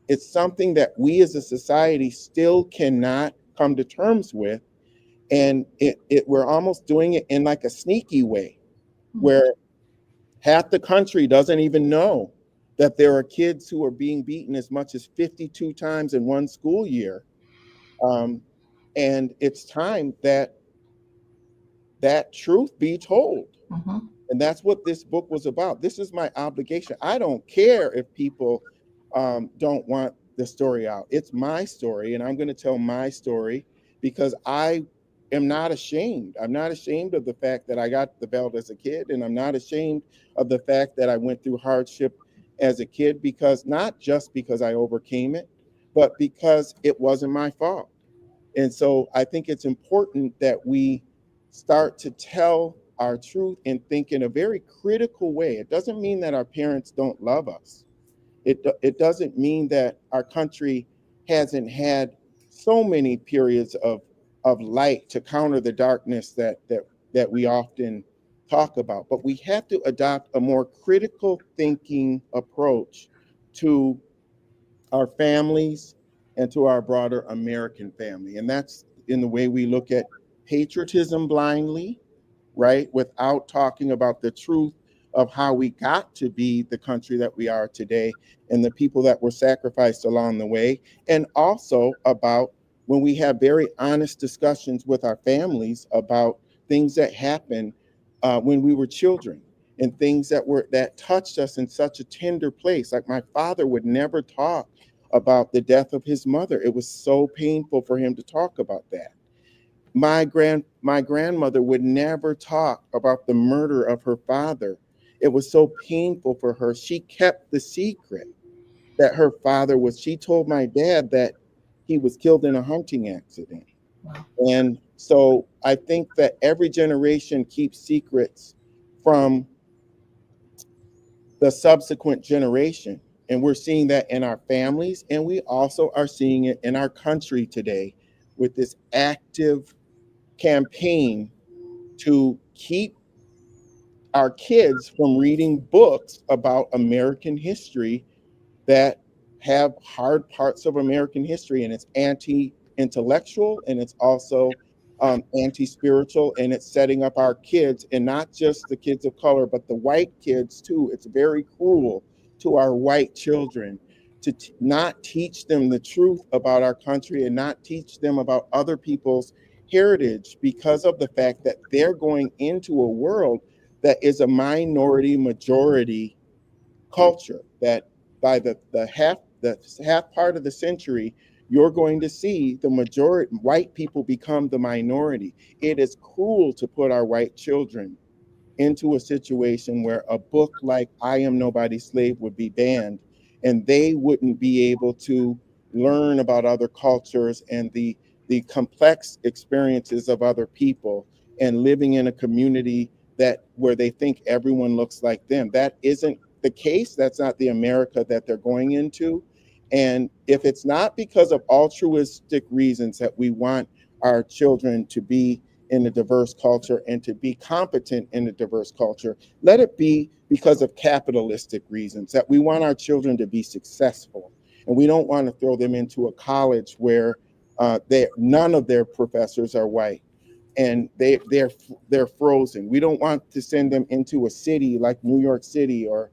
Speaker 2: It's something that we as a society still cannot come to terms with. And we're almost doing it in like a sneaky way, where half the country doesn't even know that there are kids who are being beaten as much as 52 times in one school year. And it's time that truth be told.
Speaker 1: Mm-hmm.
Speaker 2: And that's what this book was about. This is my obligation. I don't care if people don't want the story out. It's my story, and I'm going to tell my story because I am not ashamed. I'm not ashamed of the fact that I got the belt as a kid, and I'm not ashamed of the fact that I went through hardship as a kid, because not just because I overcame it, but because it wasn't my fault. And so I think it's important that we start to tell our truth and think in a very critical way. It doesn't mean that our parents don't love us. It doesn't mean that our country hasn't had so many periods of light to counter the darkness that we often talk about. But we have to adopt a more critical thinking approach to our families and to our broader American family. And that's in the way we look at patriotism blindly, right? Without talking about the truth of how we got to be the country that we are today and the people that were sacrificed along the way. And also about when we have very honest discussions with our families about things that happened when we were children, and things that touched us in such a tender place. Like my father would never talk about the death of his mother. It was so painful for him to talk about that. My grandmother would never talk about the murder of her father. It was so painful for her. She kept the secret that her father she told my dad that he was killed in a hunting accident.
Speaker 1: Wow.
Speaker 2: And so I think that every generation keeps secrets from the subsequent generation. And we're seeing that in our families, and we also are seeing it in our country today with this active campaign to keep our kids from reading books about American history that have hard parts of American history. And it's anti-intellectual, and it's also anti-spiritual, and it's setting up our kids, and not just the kids of color, but the white kids too. It's very cruel to our white children to not teach them the truth about our country and not teach them about other people's heritage, because of the fact that they're going into a world that is a minority majority culture, that by the half part of the century, you're going to see the majority white people become the minority. It is cruel to put our white children into a situation where a book like I Am Nobody's Slave would be banned, and they wouldn't be able to learn about other cultures and the complex experiences of other people, and living in a community where they think everyone looks like them. That isn't the case. That's not the America that they're going into. And if it's not because of altruistic reasons that we want our children to be in a diverse culture and to be competent in a diverse culture, let it be because of capitalistic reasons, that we want our children to be successful. And we don't want to throw them into a college where none of their professors are white and they're frozen. We don't want to send them into a city like New York City or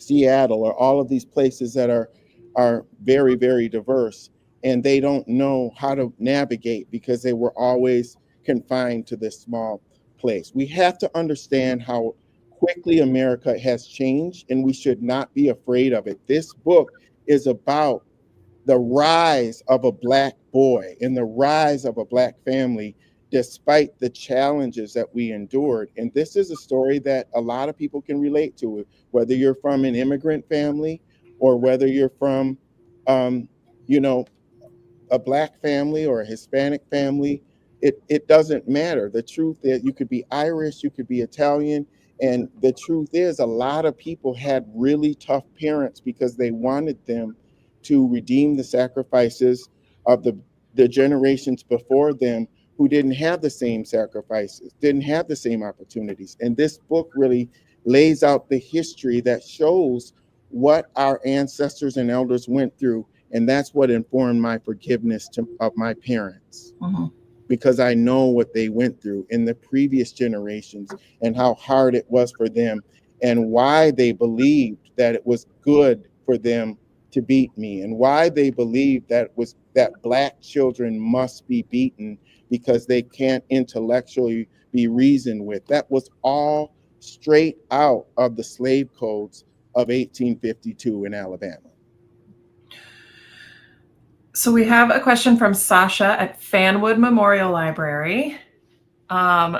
Speaker 2: Seattle, or all of these places that are very, very diverse, and they don't know how to navigate because they were always confined to this small place. We have to understand how quickly America has changed, and we should not be afraid of it. This book is about the rise of a Black boy and the rise of a Black family despite the challenges that we endured. And this is a story that a lot of people can relate to, whether you're from an immigrant family or whether you're from, you know, a Black family or a Hispanic family. It doesn't matter. The truth is, you could be Irish, you could be Italian. And the truth is, a lot of people had really tough parents because they wanted them to redeem the sacrifices of the generations before them who didn't have the same sacrifices, didn't have the same opportunities. And this book really lays out the history that shows what our ancestors and elders went through. And that's what informed my forgiveness of my parents, because I know what they went through in the previous generations and how hard it was for them and why they believed that it was good for them to beat me, and why they believed that Black children must be beaten because they can't intellectually be reasoned with. That was all straight out of the slave codes of 1852 in Alabama.
Speaker 1: So we have a question from Sasha at Fanwood Memorial Library.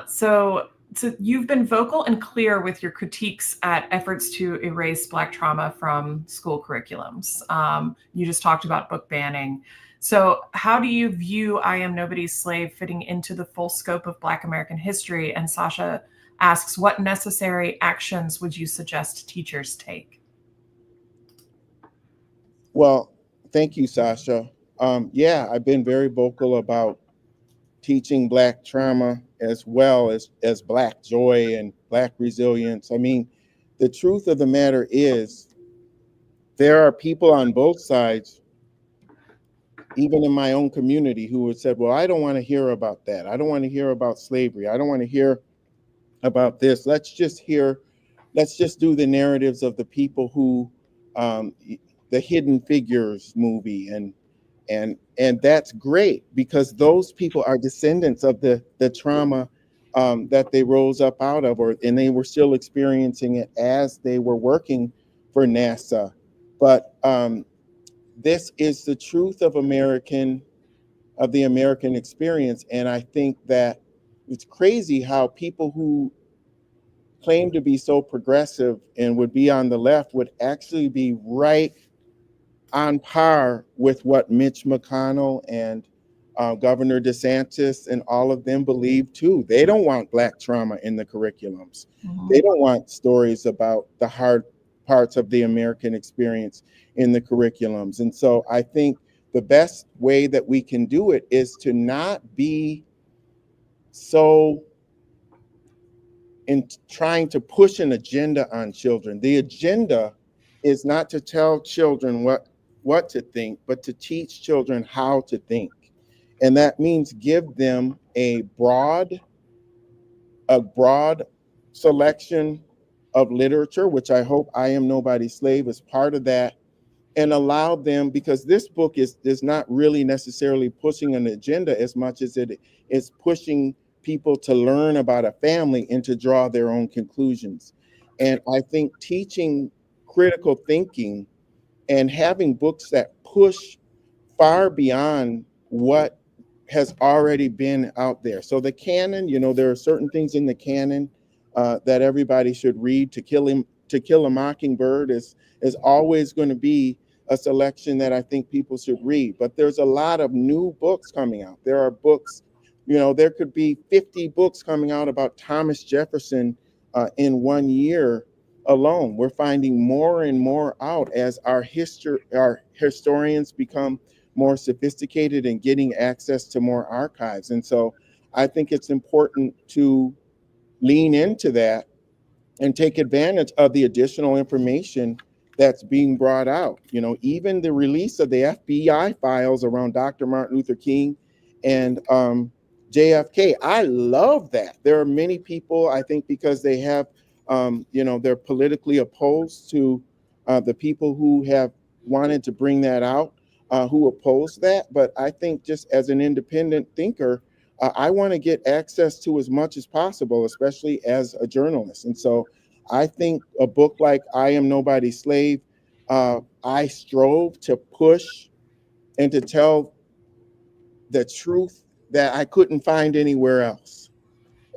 Speaker 1: So you've been vocal and clear with your critiques at efforts to erase Black trauma from school curriculums. You just talked about book banning. So how do you view I Am Nobody's Slave fitting into the full scope of Black American history? And Sasha asks, what necessary actions would you suggest teachers take?
Speaker 2: Well, thank you, Sasha. Yeah, I've been very vocal about teaching Black trauma as well as Black joy and Black resilience. I mean, the truth of the matter is there are people on both sides, even in my own community, who have said, well, I don't want to hear about that. I don't want to hear about slavery. I don't want to hear about this. Let's just do the narratives of the people who, the Hidden Figures movie, and that's great because those people are descendants of the trauma that they rose up out of, and they were still experiencing it as they were working for NASA. But this is the truth of the American experience, and I think that it's crazy how people who claim to be so progressive and would be on the left would actually be right on par with what Mitch McConnell and Governor DeSantis and all of them believe too. They don't want Black trauma in the curriculums. They don't want stories about the hard parts of the American experience in the curriculums. And so I think the best way that we can do it is to not be so in trying to push an agenda on children. The agenda is not to tell children what to think, but to teach children how to think. And that means give them a broad selection of literature, which I hope I Am Nobody's Slave is part of that, and allow them, because this book is not really necessarily pushing an agenda as much as it is pushing people to learn about a family and to draw their own conclusions. And I think teaching critical thinking and having books that push far beyond what has already been out there. So the canon, there are certain things in the canon that everybody should read. To Kill a Mockingbird is always going to be a selection that I think people should read. But there's a lot of new books coming out. There are books, there could be 50 books coming out about Thomas Jefferson in 1 year alone. We're finding more and more out as our historians become more sophisticated and getting access to more archives. And so I think it's important to lean into that and take advantage of the additional information that's being brought out. Even the release of the FBI files around Dr. Martin Luther King and JFK. I love that. There are many people, I think, because they have, they're politically opposed to the people who have wanted to bring that out, who oppose that. But I think just as an independent thinker, I want to get access to as much as possible, especially as a journalist. And so I think a book like I Am Nobody's Slave, I strove to push and to tell the truth that I couldn't find anywhere else.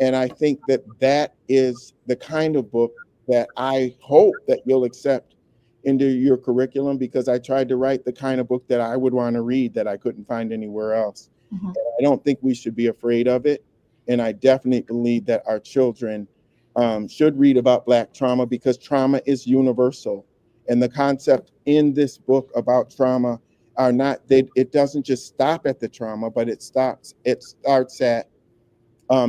Speaker 2: And I think that that is the kind of book that I hope that you'll accept into your curriculum, because I tried to write the kind of book that I would want to read that I couldn't find anywhere else.
Speaker 1: Mm-hmm.
Speaker 2: And I don't think we should be afraid of it. And I definitely believe that our children should read about Black trauma, because trauma is universal. And the concept in this book about trauma are not, it doesn't just stop at the trauma, but it starts at,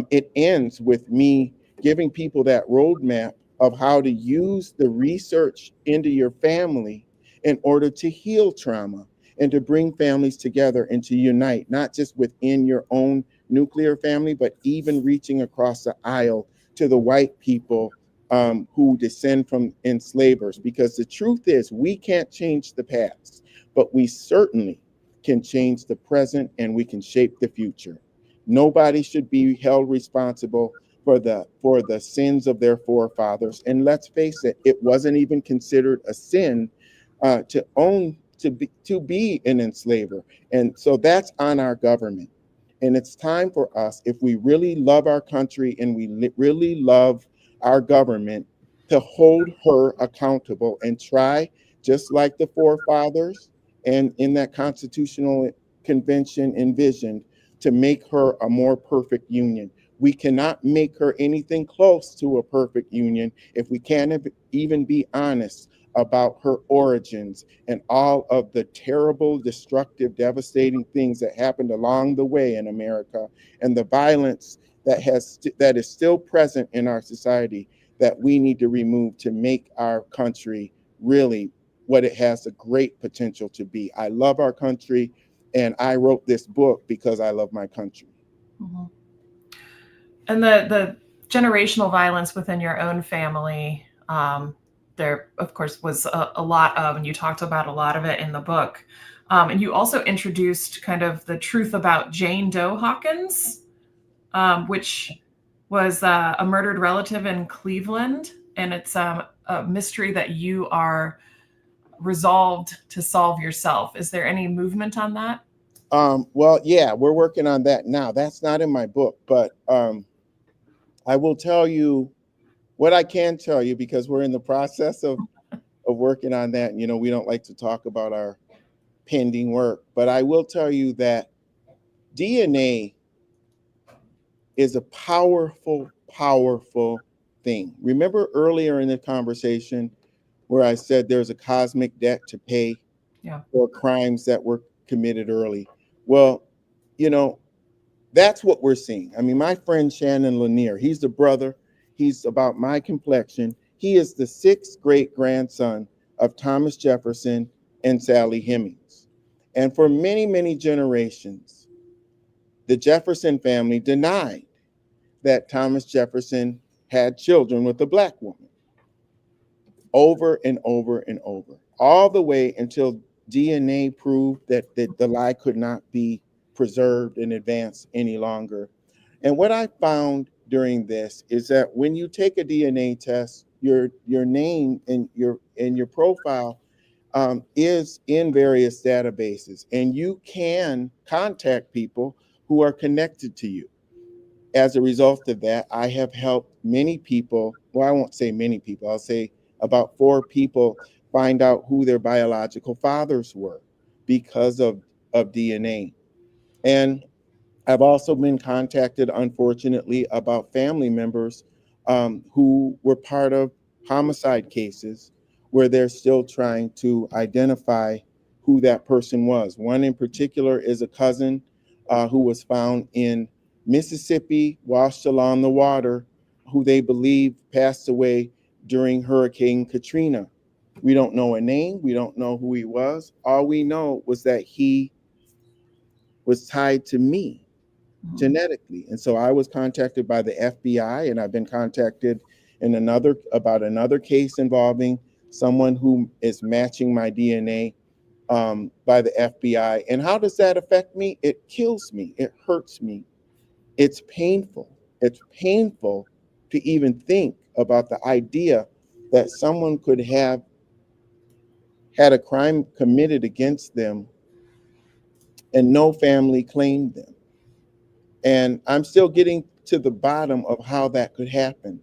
Speaker 2: it ends with me giving people that roadmap of how to use the research into your family in order to heal trauma and to bring families together and to unite, not just within your own nuclear family, but even reaching across the aisle to the white people who descend from enslavers. Because the truth is, we can't change the past, but we certainly can change the present, and we can shape the future. Nobody should be held responsible for the sins of their forefathers. And let's face it, it wasn't even considered a sin to be an enslaver. And so that's on our government. And it's time for us, if we really love our country and we really love our government, to hold her accountable and try, just like the forefathers and in that constitutional convention envisioned, to make her a more perfect union. We cannot make her anything close to a perfect union if we can't even be honest about her origins and all of the terrible, destructive, devastating things that happened along the way in America, and the violence that is still present in our society, that we need to remove to make our country really what it has a great potential to be. I love our country, and I wrote this book because I love my country.
Speaker 1: Mm-hmm. And the generational violence within your own family, there, of course, was a lot of, and you talked about a lot of it in the book. And you also introduced kind of the truth about Jane Doe Hawkins, which was a murdered relative in Cleveland. And it's a mystery that you are resolved to solve yourself. Is there any movement on that?
Speaker 2: Well, yeah, we're working on that now. That's not in my book, but I will tell you what I can tell you, because we're in the process of working on that. And, we don't like to talk about our pending work, but I will tell you that DNA is a powerful, powerful thing. Remember earlier in the conversation where I said there's a cosmic debt to pay for crimes that were committed early? Well, that's what we're seeing. I mean, my friend Shannon Lanier, he's the brother. He's about my complexion. He is the 6th great-grandson of Thomas Jefferson and Sally Hemings. And for many, many generations, the Jefferson family denied that Thomas Jefferson had children with a Black woman, over and over and over, all the way until DNA proved that the lie could not be preserved and advanced any longer. And what I found during this is that when you take a DNA test, your name and your profile is in various databases, and you can contact people who are connected to you. As a result of that, I have helped many people. Well, I won't say many people. I'll say about 4 people find out who their biological fathers were because of DNA. And I've also been contacted, unfortunately, about family members who were part of homicide cases where they're still trying to identify who that person was. One in particular is a cousin who was found in Mississippi, washed along the water, who they believe passed away during Hurricane Katrina. We don't know a name. We don't know who he was. All we know was that he was tied to me genetically. And so I was contacted by the FBI, and I've been contacted about another case involving someone who is matching my DNA by the FBI. And how does that affect me? It kills me. It hurts me. It's painful. It's painful to even think about the idea that someone could have had a crime committed against them and no family claimed them. And I'm still getting to the bottom of how that could happen.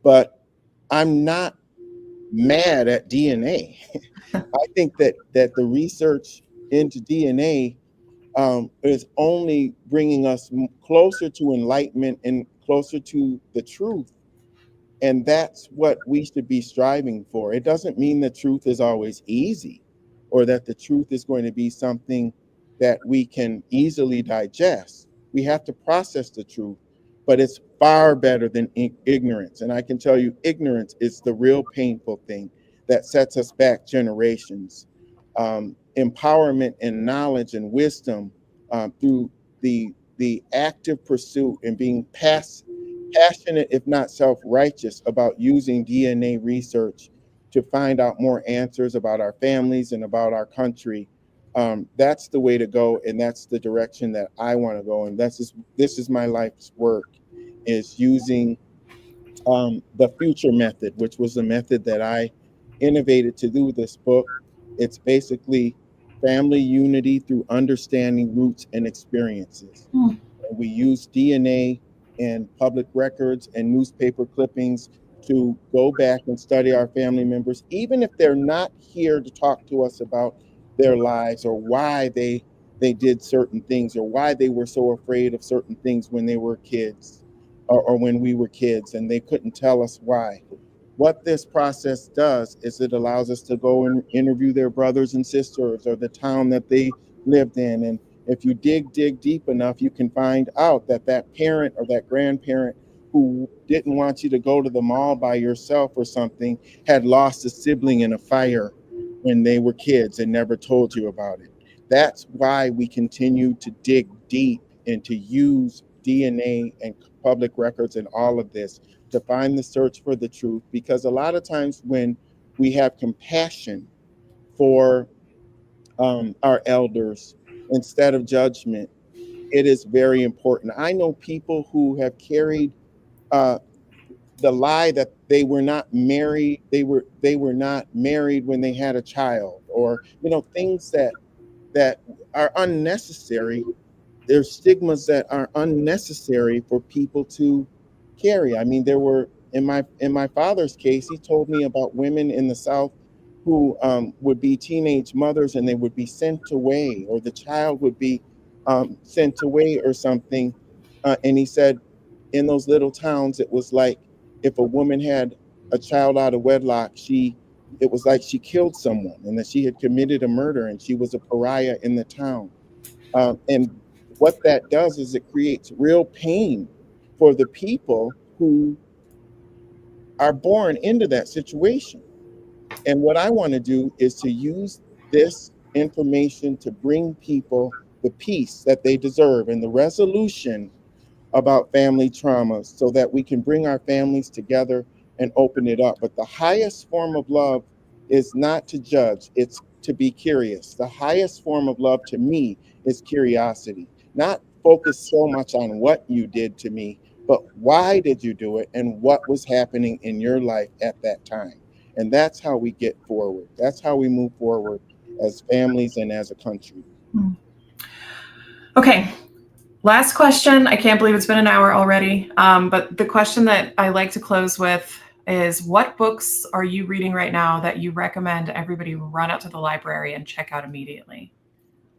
Speaker 2: But I'm not mad at DNA. I think that the research into DNA is only bringing us closer to enlightenment and closer to the truth. And that's what we should be striving for. It doesn't mean the truth is always easy or that the truth is going to be something that we can easily digest. We have to process the truth, but it's far better than ignorance. And I can tell you, ignorance is the real painful thing that sets us back generations. Empowerment and knowledge and wisdom through the active pursuit and being passionate, if not self-righteous, about using DNA research to find out more answers about our families and about our country. That's the way to go, and that's the direction that I want to go. And this is my life's work, is using the future method, which was the method that I innovated to do this book. It's basically family unity through understanding roots and experiences.
Speaker 1: Hmm.
Speaker 2: We use DNA and public records and newspaper clippings to go back and study our family members, even if they're not here to talk to us about their lives or why they did certain things or why they were so afraid of certain things when they were kids or when we were kids and they couldn't tell us why. What this process does is it allows us to go and interview their brothers and sisters or the town that they lived in. And if you dig deep enough, you can find out that that parent or that grandparent who didn't want you to go to the mall by yourself or something had lost a sibling in a fire when they were kids and never told you about it. That's why we continue to dig deep and to use DNA and public records and all of this to find the search for the truth. Because a lot of times when we have compassion for our elders instead of judgment, it is very important. I know people who have carried uh, the lie that they were not married. They were not married when they had a child, or things that are unnecessary. There's stigmas that are unnecessary for people to carry. I mean, there were in my father's case, he told me about women in the South who would be teenage mothers and they would be sent away, or the child would be sent away or something. And he said, in those little towns, it was like if a woman had a child out of wedlock, it was like she killed someone and that she had committed a murder and she was a pariah in the town. And what that does is it creates real pain for the people who are born into that situation. And what I want to do is to use this information to bring people the peace that they deserve and the resolution about family traumas so that we can bring our families together and open it up. But the highest form of love is not to judge, it's to be curious. The highest form of love to me is curiosity, not focus so much on what you did to me, but why did you do it and what was happening in your life at that time. And that's how we get forward. That's how we move forward as families and as a country.
Speaker 1: Hmm. Okay. Last question. I can't believe it's been an hour already. But the question that I like to close with is, what books are you reading right now that you recommend everybody run out to the library and check out immediately?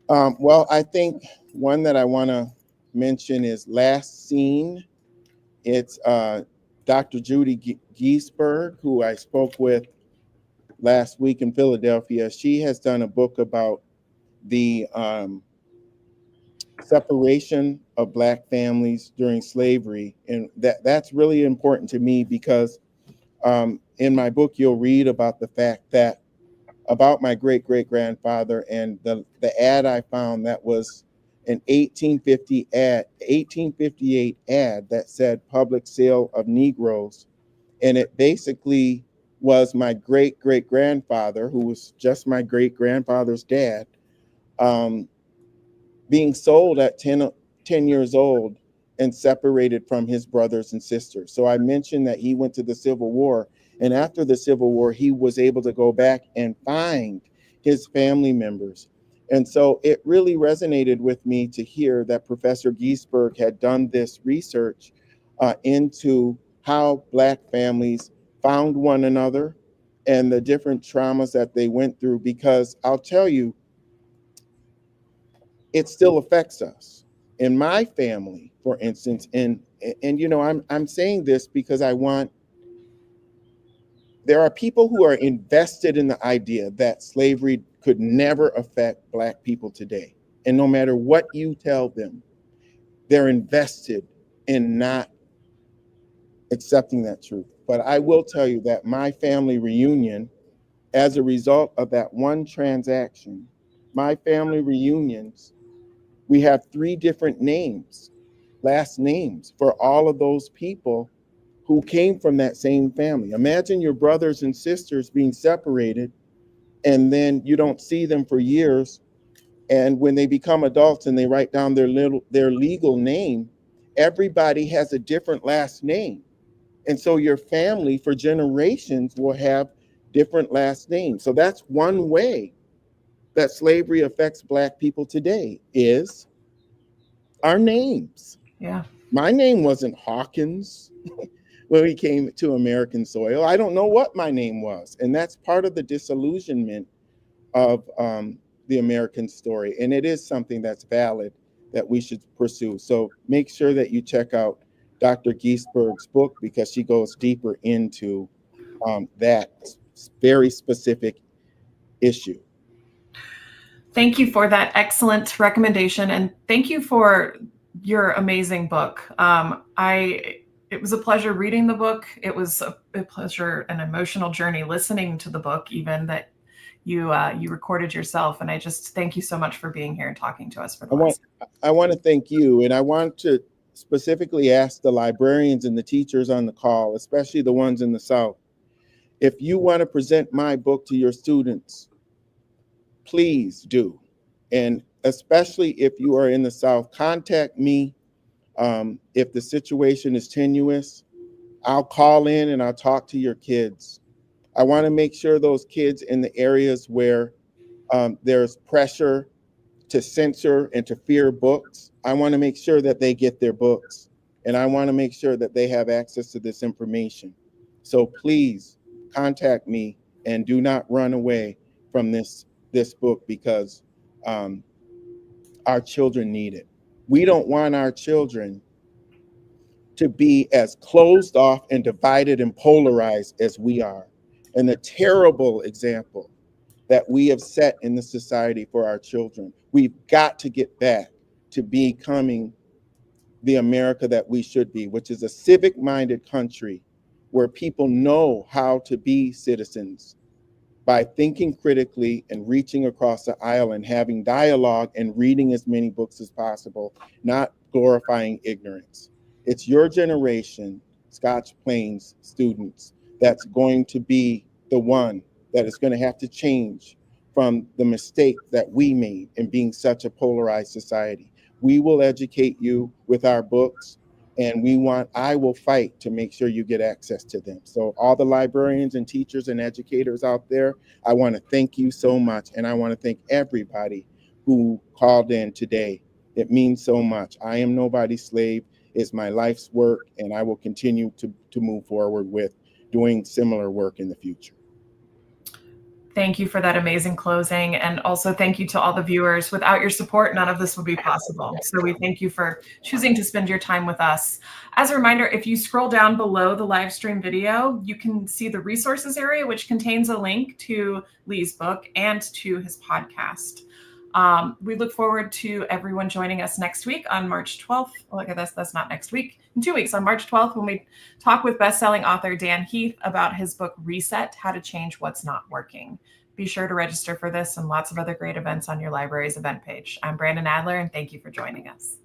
Speaker 2: Well, I think one that I want to mention is Last Seen. It's Dr. Judy Giesberg, who I spoke with last week in Philadelphia. She has done a book about the separation of Black families during slavery. And that's really important to me because in my book, you'll read about the fact that about my great-great-grandfather and the ad I found that was an 1858 ad that said public sale of Negroes. And it basically was my great-great-grandfather, who was just my great-grandfather's dad, being sold at 10 years old and separated from his brothers and sisters. So I mentioned that he went to the Civil War, and after the Civil War, he was able to go back and find his family members. And so it really resonated with me to hear that Professor Giesberg had done this research into how Black families found one another and the different traumas that they went through, because I'll tell you, it still affects us. In my family, for instance, and you know, I'm saying this because there are people who are invested in the idea that slavery could never affect Black people today. And no matter what you tell them, they're invested in not accepting that truth. But I will tell you that my family reunion, as a result of that one transaction, my family reunions, we have 3 different names, last names, for all of those people who came from that same family. Imagine your brothers and sisters being separated, and then you don't see them for years. And when they become adults and they write down their legal name, everybody has a different last name. And so your family for generations will have different last names. So that's one way that slavery affects Black people today, is our names.
Speaker 1: Yeah.
Speaker 2: My name wasn't Hawkins when we came to American soil. I don't know what my name was. And that's part of the disillusionment of the American story. And it is something that's valid that we should pursue. So make sure that you check out Dr. Giesberg's book, because she goes deeper into that very specific issue.
Speaker 1: Thank you for that excellent recommendation, and thank you for your amazing book. It was a pleasure reading the book. It was a pleasure, an emotional journey listening to the book, even that you recorded yourself. And I just thank you so much for being here and talking to us for the last.
Speaker 2: I want to thank you, and I want to specifically ask the librarians and the teachers on the call, especially the ones in the South, if you want to present my book to your students, please do. And especially if you are in the South, contact me. If the situation is tenuous, I'll call in and I'll talk to your kids. I want to make sure those kids in the areas where there's pressure to censor and to fear books, I want to make sure that they get their books. And I want to make sure that they have access to this information. So please contact me and do not run away from this book, because our children need it. We don't want our children to be as closed off and divided and polarized as we are. And the terrible example that we have set in the society for our children. We've got to get back to becoming the America that we should be, which is a civic-minded country where people know how to be citizens by thinking critically and reaching across the aisle and having dialogue and reading as many books as possible, not glorifying ignorance. It's your generation, Scotch Plains students, that's going to be the one that is going to have to change from the mistake that we made in being such a polarized society. We will educate you with our books, and I will fight to make sure you get access to them. So all the librarians and teachers and educators out there, I want to thank you so much. And I want to thank everybody who called in today. It means so much. I Am Nobody's Slave is my life's work, and I will continue to move forward with doing similar work in the future.
Speaker 1: Thank you for that amazing closing. And also thank you to all the viewers. Without your support, none of this would be possible. So we thank you for choosing to spend your time with us. As a reminder, if you scroll down below the live stream video, you can see the resources area, which contains a link to Lee's book and to his podcast. We look forward to everyone joining us next week on March 12th. Look at this, that's not next week. In 2 weeks on March 12th, when we talk with best-selling author Dan Heath about his book, Reset, How to Change What's Not Working. Be sure to register for this and lots of other great events on your library's event page. I'm Brandon Adler, and thank you for joining us.